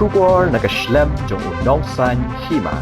Shubor nakaslem jong unongsan hima.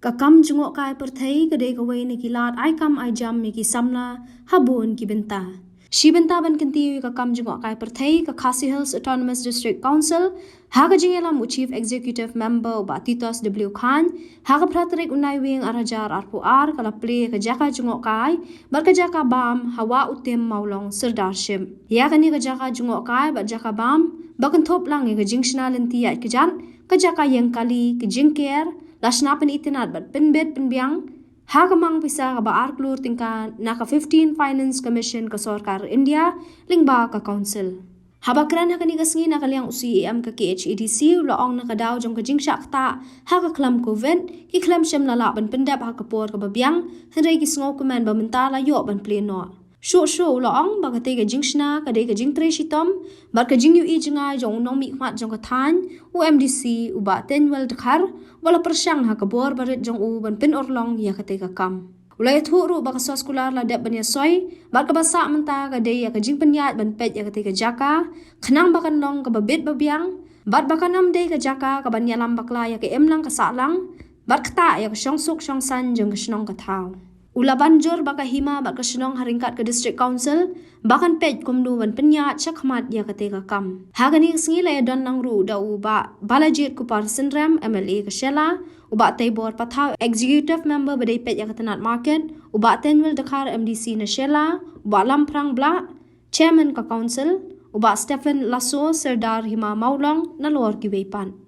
Kakam jungok kai perthai kadai kawai ni kilat ai kam ai jam mi ki samla habun ki benta. Shi benta ban kinti kakam jungok kai perthai ka Khasi Hills Autonomous District Council haga jingelam Chief Executive Member ba Titos W Khan haga pratrik unai wing arajar arpu ar kala play ka jaka jungok kai bar ka jaka bam hawa utem maulong Sirdarship. Ya kani ka jaka jungok kai ba jaka bam bakan thop lang ka jingshna lenti at kajan ka jaka yang kali ka jingker Lashnapan itinat bat pinbit pinbiang hagamang pisa ka ba arklur tingka naka 15 Finance Commission ka Sarkar India lingba ka Council. Habakran hakani kasngi nakaliang UCEM ka KHEDC laong nakadaw jong ka jingsha ta haka klam COVID ki klam shem lala ban pendap haka por ka babiang henry ki sngo kuman ba mentala yo ban pleno. Show laong ba ka te ka jingshna ka de ka jingtre shitom ba ka jingyu i jingai jong nong mi khmat jong ka than UMDC uba tenwel dekhar wala persyang ha ka bor barit jong u ban pin orlong ya ka te ka kam. Ulay thuru ba ka soskular la dep ban ya soy ba ka basa menta ka de ya ka jing penyat ban pet ya ka te ka jaka khnang ba kan long ka babit babiang bat ba ka nam de ka jaka ka ban ya lam bakla ya ka emlang ka salang bat kta ya ka syongsuk syongsan jong ka snong ka thau. Ula banjur baka hima baka senong haringkat ke District Council bahkan pej komdu ban penyat chakmat ya ketika kam. Hagani sengila ya don nangru da uba balajit kupar sindram MLA ke Shela uba taibor pathau Executive Member badai pej ya ketenat market uba tenwil dekhar MDC na Shela uba lamprang bla Chairman ke Council uba Stephen Lasso Serdar hima maulong na luar kiweipan.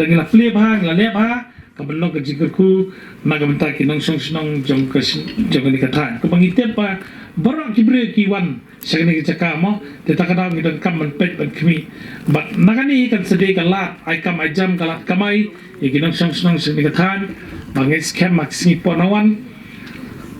Dengan flip ha, ngelap ha, kebenar ke jingkerku, naga bentar kinong song jong ni katan. Kebangitian pa barak kibre kiwan, saya ni kecakap mo, tetap kadang kita kam menpet kami. But nagani kan sedih kalat, ai kam ai jam kalat kamai, ya kinong song ni katan, bangis scam maksini ponawan,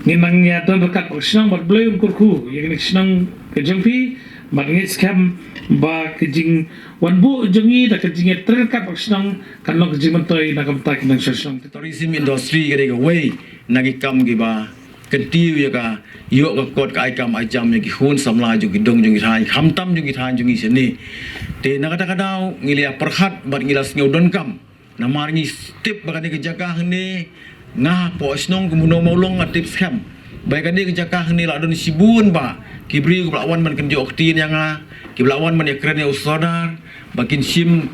nginang ya dan dekat senang buat beli kurku, ya kini senang kejengpi, bangis scam ba kejing wanbu jengi da kejing terkat senang kan lo kejing mentoi nak bentar kinong song. Tourism industry kade way nagi kam gi ba kentiu ya ka yo ka kot ka ai kam ai jam ya ki hun samla ju gi dong ju gi than khamtam ju gi than ju gi seni te na kata kadau ngilia perhat bat ngilas ngodon kam na mar ngi tip ba kade jaka hne nga po snong kumuno maulong tip scam bai kade jaka hne la don sibun ba kibri ku lawan man kenjo oktin yang kiblawan man ya keren ya usodar bakin sim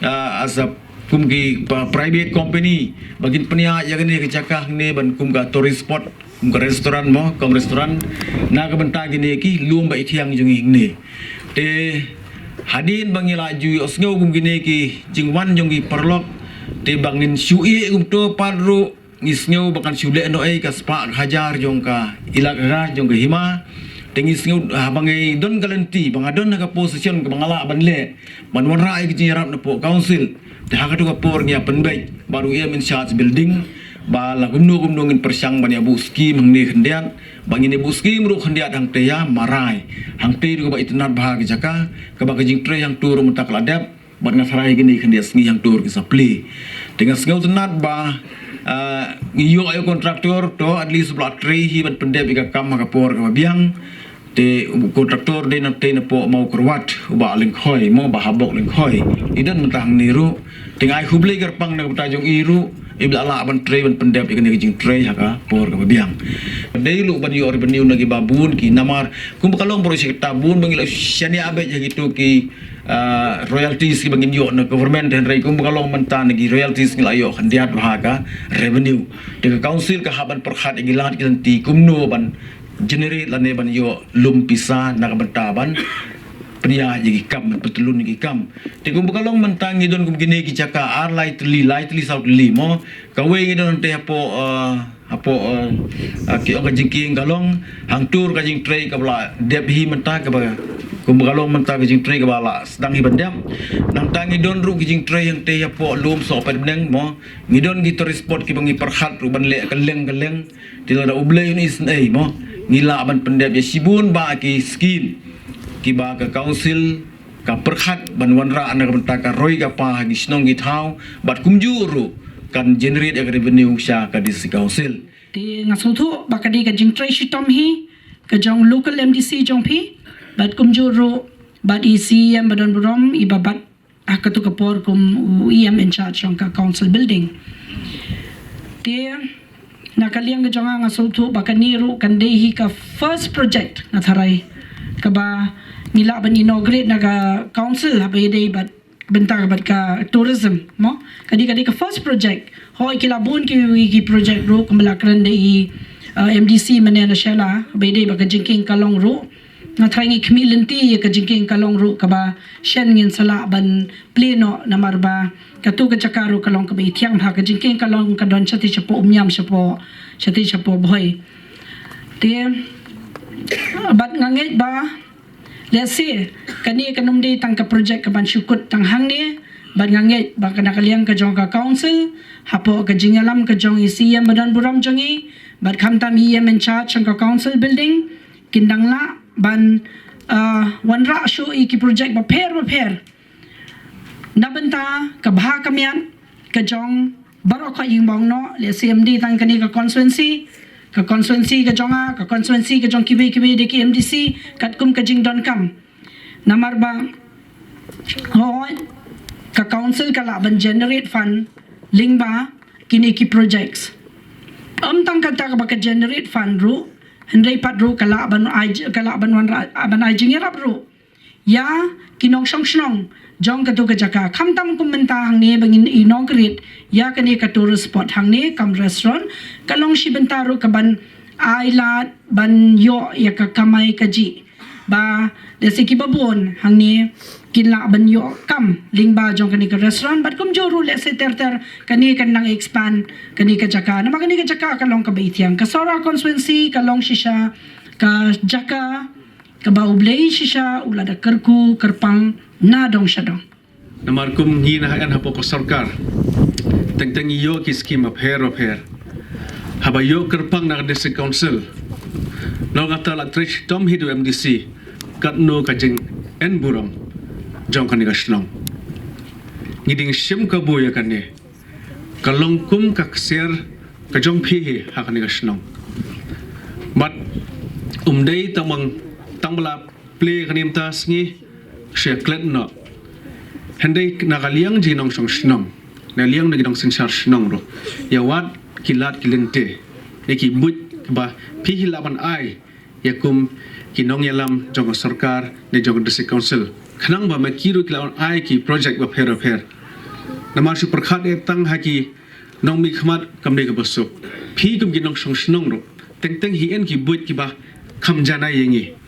asap kum ki private company bagin penia ya gini kecakah ni ban kum ka tourist spot kum ka restoran mo kom restoran na ka benta gini ki lum ba ithiang jungi ni te hadin bangi laju osngau kum gini ki jingwan jungi perlok te bangin sui kum to padru ngisngeu bakan syule no ai ka spa hajar jong ka ilak ra jong ka hima tingis ngeu bangai don galanti bangadon ka position ka bangala banle banwara ai ki yarap na po council de hakatu ka por nya penbai baru ia in charge building ba la gumno ngin persyang ban ya buski mangni khendiat bangini buski mru khendiat hang te ya marai hang te ko ba itnat bahag jaka ka ba jing tre yang tur mutak ladap ban ngasarai gini khendiat sngi yang tur ki sapli dengan ngeu tenat ba iyo ayo kontraktor to at least sebelah tre hi ban pendep ika kam ka por ka biang te kontraktor de na te na po mau kurwat ba ling khoi mo ba habok ling khoi idan mentang niru tingai hublei gerpang na tajong iru ibla ala ban tre ban pendep ika ni jing tre haka por ka biang dei lu ban yo revenue lagi babun ki namar kum kalong projek tabun bangila syani abe gitu ki royalties ki bangin yo na government dan rai kum kalong mentan lagi royalties ngila yo khandiat bahaka revenue de council ka haban perkhat igilat ki kumno ban generate lane ban yo lumpisa na kabentaban pria jadi kam petulun gi kam te kum kalong mentang ngidon kum gine ki caka ar lightly south limo kawe ngidon te apo ki oga jingking kalong hang tur ka jing tray ka bla debhi menta ka ba kum kalong menta ka jing tray ka bala sedang hi bandam nang tangi don ru ki jing tray yang te apo lum so pa beneng mo ngidon gi to spot ki bangi perkhat ru ban le keleng tilo da uble ni isnai mo ngila ban pendep ya sibun ba ki skin ki ba ka council ka perkhat ban wanra ana ka benta ka roi ka pa gi snong gi thau bat kumjuru kan generate revenue sha ka dis council ti ngasuthu bakadi ka jingtrai shitom hi ka jong local MDC jong phi bat kumjuru bat ECM badan burom ibabat akatu ka por kum EM in charge jong ka council building ti nakaliang ka jong ngasuthu bakaniru kan dehi ka first project na tharai ka ba nila ban inaugurate na ka council habai day bat bentar bat ka tourism mo kadi ka first project hoi kilabun ki project ro kumalakran dei MDC mane na shela habai day baka jingking kalong ro na thangi khmilenti ka jingking kalong ro ka ba shen ngin sala ban pleno na marba katu ka chakaro kalong ka ba ithiang bha ka jingking kalong ka don chati chapo umyam chapo boy te bat nganget ba let's say kani kanum de tang ka project ka ban syukut tang hang ni ban nganget ba kana kaliang ka jong ka council hapo ka jingalam ka jong ECM badan buram jongi bat khamtam EM in charge ka council building kindangla ban wanra show ki project ba pair nabenta ka bha kamian ka jong baro ka yingbong no let's say MD tang kani ka constituency ka jonga ka constituency ka jong kibe de ki MDC katkum ka jing don kam namar ba hoi ka council ka laban generate fund lingba kini ki projects tang kata ka generate fund ru hendai pat ru ka laban wan aban ai jing yarap ru ya kinong song jong ka tu ka jaka khamtam kum menta hang ne bangin inaugurate ya kani ka tourist spot hang ne kam restaurant kalong shi bentaru ka ban ailat ban yo ya ka kamai kaji ba desi ki babon hang ne kinla ban yo kam lingba jong kani ka restaurant bat kum joru le se ter kani kan nang expand kani ka jaka na kani ka jaka kalong ka baitiang ka sora constituency kalong shisha ka jaka ka baublei shisha ulada kerku kerpang na dong syadong namarkum hinahan hapo ko sarkar tengteng iyo ki scheme of hair habayo kerpang na district council no ngata la trish tom hidu MDC katno kajing en buram jong kani gaslong ngiding sim ka boya kani kalongkum kakser kajong phi ha kani gaslong but umdei tamang tangbala play kanim tas ngi sheklet no hendai nakaliang jinong song snong na liang na ginong sing snong ro ya wat kilat kilente eki but ba pi hilaban ai yakum kinong yalam jong sarkar ne jong district council khanang ba makiru kilawan ai ki project ba pher namar su perkhat e tang haki nong mi khmat kamde ka basu pi kum ginong song snong ro teng hi en ki but ki ba kham jana yengi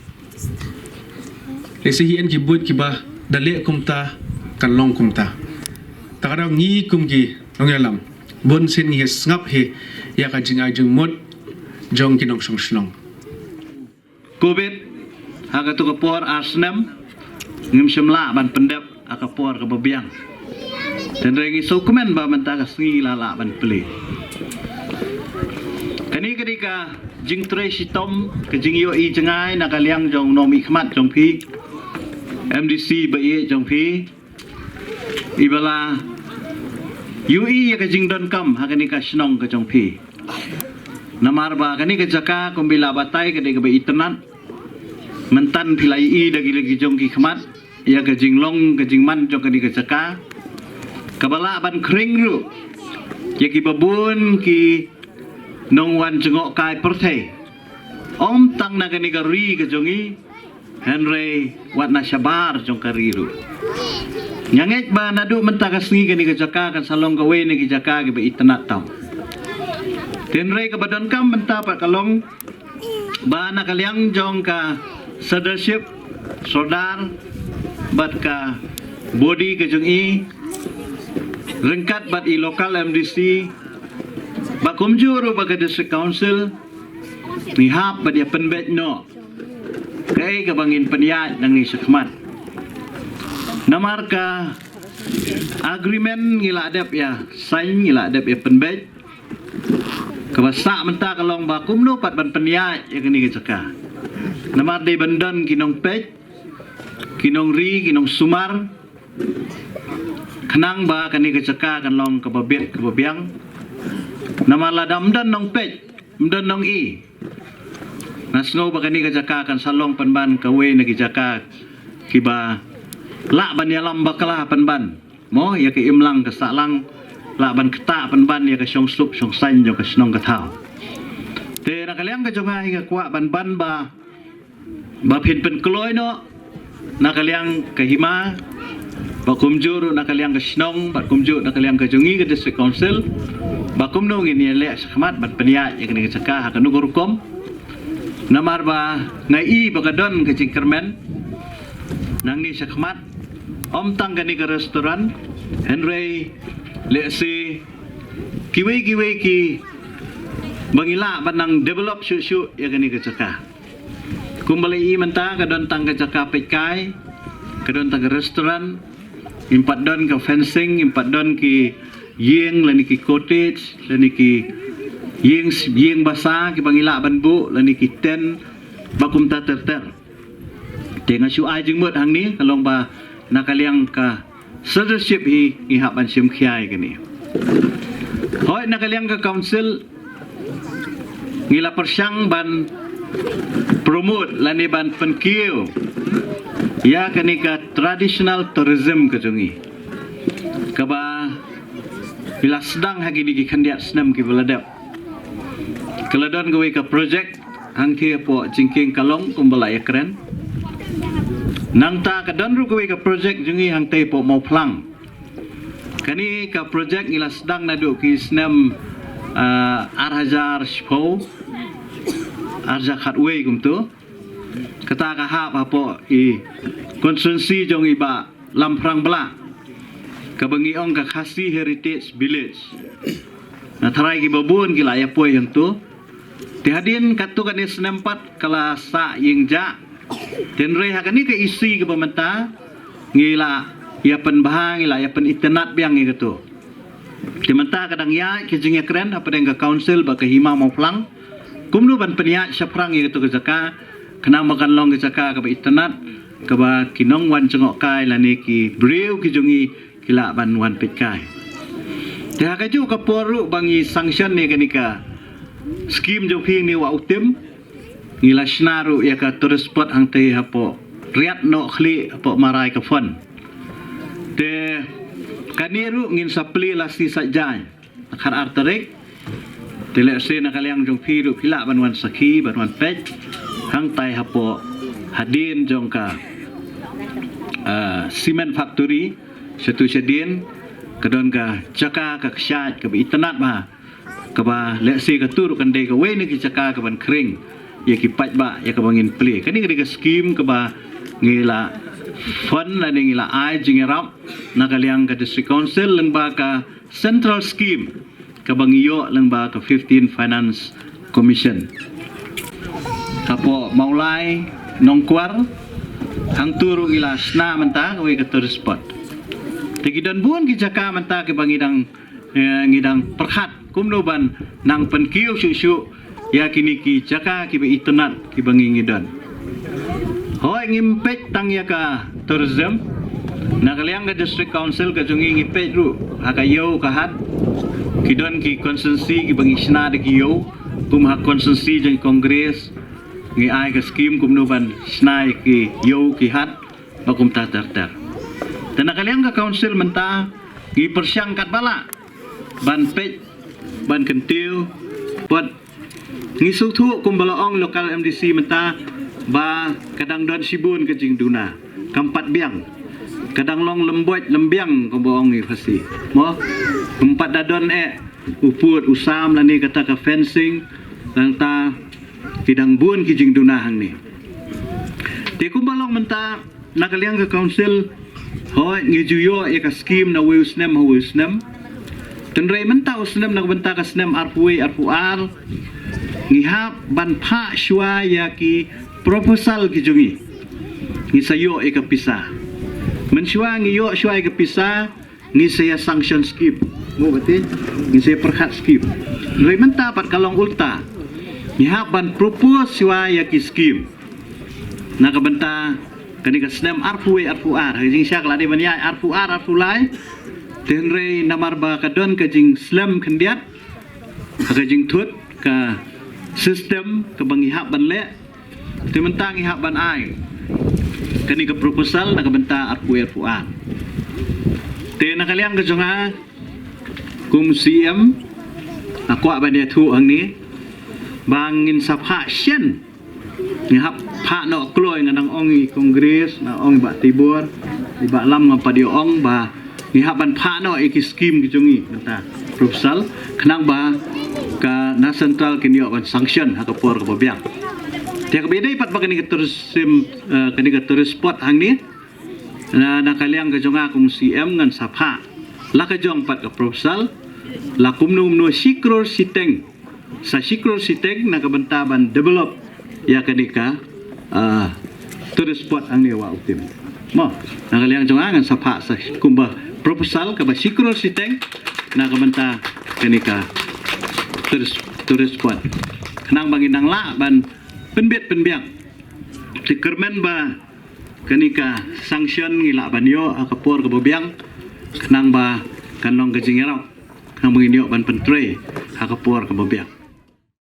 lesi hien ki but ki ba dale kumta kalong kumta takaraw ngi kum ki nongelam bon sin hi ngap he ya ka jing ai jing mut jong kinong song snong COVID haka tu kapor asnam ngim semla ban pendap akapor ke bebiang dan rengi dokumen ba mentaka singi lala ban peli kani ketika jing tre sitom ke jing yo I jengai nakaliang jong nomi khmat jong pi MDC ba ye jong pi ibala UI ya ke jing don kam hakani ka snong ke jong pi namar ba kani ke jaka kumbila batai ke de ke internet mentan pilai I lagi jong ki khmat ya ke jing long ke jing man jong kani ke jaka kabala ban kring ru ya ki babun ki nong wan jengok kai perthai om tang na kani ka ri ke jongi Henry wat na shabar jong kariru nyangek ba nadu mentakas ni kani ke jaka kan salong ka we ni ke jaka ke be internet tau Henry ke badan kam mentapa kalong ba na kaliang jong ka leadership sodar bat ka body ke jong I rengkat bat I lokal MDC ba kumjuru ba ke district council ni hap ba dia penbet no kai ka bangin peniat nang ni sekmat namar ka agreement ngila adep ya sign ngila adep ya penbet kabasa menta kalong ba kumno pat ban peniat ya kini ke caka namar de bandan kinong pej kinong ri kinong sumar kenang ba kani ke caka kan long ke babiang namar ladam dan nong pej dan nong I nasno ba kani ke caka kan salong panban kawe na ke caka kiba la ban yalam bakala panban mo ya ke imlang ke salang la ban keta panban ya ke syong sup syong san jo ke snong ke thau te na kaliang ke jongai ke kwa ban ba phin pen kloi no nakaliang ke hima ba kumjur nakaliang ke snong ba kumjur nakaliang ke jongi ke district council ba kumno ngini le khmat bat peniat ya kini caka ha kanu gurukom namar ba ngai I ba kadon ke cingkermen nang ni khmat om tang kani ke restoran Henry le si kiwi ki bangila banang develop syu ya kani ke caka kumbali I menta kadon tang ke caka pekai kadon tang ke restoran impat don ke fencing impat don ki yeng lani ki cottage lani ki yeng basa ki bangila banbu lani ki ten bakum ta ter tengah syu ai jing mut hang ni kalong ba nakaliang ka leadership I hap ban sim khiai kani hoi nakaliang ka council ngila persyang ban promote lani ban penkiu ya kani ka traditional tourism ke jongi kaba bila sedang hagi di kandiat senam ki beladap keladon gawe ka project hangki po jingking kalong kumbala ya keren nang ta kadon ru gawe ka project jongi hang te po mau plang kani ka project ngila sedang nadu ki senam arhajar shpo arja khatwe kumtu kata ka hap apo I konstituensi jong iba lamprang bela kabangi ong ka khasi heritage village na tharai ki babun ki la ya poi yang tu tihadin katu kan is nempat kala sa ying ja tenre hakani ke isi ke pementa ngila ya pen bahang ngila ya pen internet biang ngi katu timenta kadang ya ki jing keren apa deng ka council ba ke hima mau plang kumnu ban penia saprang ngi katu ke jaka kenang makan long ke jaka ke internet ke ba kinong wan jengok kai lani ki breu ki jungi kila ban wan pit kai te ha kaju ka poru bangi sanction ni kanika skim jo phi ni wa utim ngila snaru ya ka tourist spot hang te hapo riat no khli apo marai ka fon te kaniru ngin sapli lasi sajai akhar artarik tele se na kaliang jong phi ru kila ban wan sakhi ban wan pet hang tai hapo hadin jong ka cement factory satu sedin kadon ka caka ka ksat ka internet ba ka ba leksi ka tur kan dei ka we ni ki caka ka ban kring ya ki pat ba ya ka bangin play kani ka scheme ka ba ngila fund la ngila ai jing rap na kaliang ka district council lang ba ka central scheme kabang iyo lang ba ka 15 Finance Commission. Kapo maulay nongkwar hang turu ilas na manta kawi ka tourist spot. Tigidan buon ki Jaka manta ke bangidang ngidang perhat kumnoban nang penkiu syu ya kini ki Jaka ki be itunat ki bangi ngidan. Hoi ngimpet tang ya ka tourism nakaliang ka district council ka jungi ngipet ru hakayo kahat kidon ki konsensi ki bangi sna de kiyo kum hak konsensi jeng kongres ngi ai ka skim kum nuban snai ki yo ki hat bakum ta tar dan nakaliang ka council menta ngi persyangkat bala ban pej ban kentil pot ngi suthu kum balaong lokal MDC menta ba kadang don sibun ke jing duna kampat biang kadang long lembuat lembiang ko boong ni pasti mo empat dadon uput usam lani kata ka fencing lang ta tidang bun kijing dunahang ni ti kumbalong menta nakaliang ka council hoy ngijuyo ka scheme na wisnem tenrei menta usnem na benta ka snem arpuwe arpuar ngihap ban pha shwa ya ki proposal kijungi ngisayo ka pisa mensyua ngiyo syua ke pisa ni saya sanction skip mo betul ni saya perhat skip lai menta pat kalong ulta ni haban propose syua ya ki skim na ka benta kani ka snem arpuwe arpuar jing syak la de banya arpuar arpulai tenre namarba ka don ka jing slam kendiat ka jing thut ka system ka bangi hab ban le te menta ngi hab ban ai kani ka proposal nakabenta arpuer te nakaliang ka jonga kum CM ako abane thu ang ni bangin sapha sien ni hap pha no kloy nganang ongi kongres na ong ba tibor iba lam ngam padio ong ba ni haban pha no iki scheme ki jongi benta proposal khnang ba ka na central kinyo ban sanction hakapor ka babiang tiak bedai pat bagani ka tourism kani ka tourist spot hang ni na nakaliang ka jonga kum CM ngan sapha la ka jong pat ka proposal la kumnum no sikror siteng sa sikror siteng na kabantaban develop ya kani ka tourist spot hang ni wa optim mo nakaliang jonga ngan sapha sa kumba proposal ka ba sikror siteng na kabanta kani ka tourist spot kanang banginang la ban penbiat penbiang si kermen ba kanika sanction ngila banyo akapor ke bobiang kenang ba kanong gajing erau kanang banginyo ban pentre akapor ke bobiang